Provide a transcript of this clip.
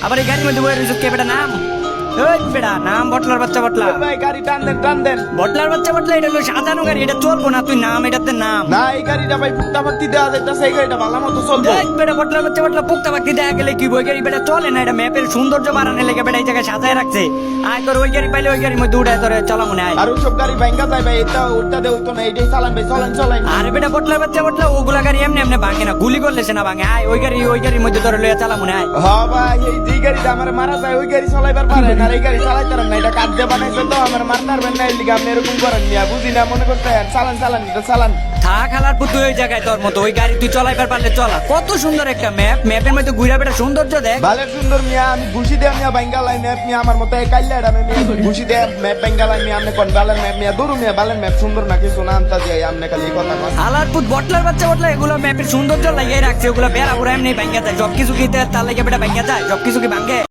আবার এই গাড়ির মধ্যে বয়ে রয়েছে কে বেটা নাম? ওই বেটা নাম বটলার বাচ্চা বটলা। ভাই গাড়ি টান দেন টান দেন। বটলার বাচ্চা বটলা, এটা হলো সাজানো গাড়ি, এটা চলবো না, তুই নাম এটাতে নাম। না এই গাড়িটা ভাই ফুটা পাত্তি দেওয়া যাইতেছে, এই গাড়িটা ভালো মতো চলবো। এই বেটা বটলার বাচ্চা বটলা, পুক্তা বাক্তি দেখা গেলে কি ওই গাড়ি বেটা চলে না, এটা ম্যাপের সৌন্দর্য বাড়ানোর লেগে বেটা এই জায়গায় সাজায় রাখছে। আয় তোর ওই গাড়ি পাইলে ওই গাড়ির মধ্যে উঠে তোর চলা মনে হয়। আর ওইসব গাড়ি ভাঙ্গা যায় ভাই, এটা ওটা দে হইতো না, এইটাই চালান ভাই, চলেন চলেন। আরে বেটা বটলার বাচ্চা বটলা, ওগুলা গাড়ি এমনি এমনি ভাঙে না, গুলি করলে সে না ভাঙে। আয় ওই গাড়ির মধ্যে তোর লইয়া চালা মনে হয়। হ্যাঁ ভাই, এই যে গাড়িটা আমার মারা যায় ওই গাড়ি চালাইবার পারেন, আর এই গাড়ি চালাইতে পারেন না, এটা কাজ দিয়ে বানাইছে তো আমার মারতে পারবেন না, এই লিগে আপনি এরকম করেন মিয়া, বুঝি না মনে করতেন। চালান চালান এটা চালান। থাক হালার পুতুই ওই জায়গায়, তোর মতো ওই গাড়ি তুই চলাইবার পারলে চলা। কত সুন্দর একটা ম্যাপ, ম্যাপের মধ্যে ঘুরা বেটা সৌন্দর্য দেখ। ভালো সুন্দর মিয়া, আমি ঘুষি দেয়া মিয়া ভাঙ্গা লাই ম্যাপ মিয়া, আমার মতো কাইলা এটা মিয়া ঘুষি দেয়া ম্যাপ ভাঙ্গা লাই মিয়া, আপনি কোন বালের ম্যাপ মিয়া, দূর মিয়া বালের ম্যাপ সুন্দর না কিছু না, আনতা যাই আপনি খালি এই কথা কন। হালার পুত বটলার বাচ্চা বটলা, এগুলো ম্যাপের সৌন্দর্য লাগিয়ে রাখছে, ওগুলো বেড়া পুরা এমনি ভাঙ্গা যায়, সব কিছু কি তার লাগে বেটা ভাঙ্গা যায়, সব কিছু কি ভাঙ্গে?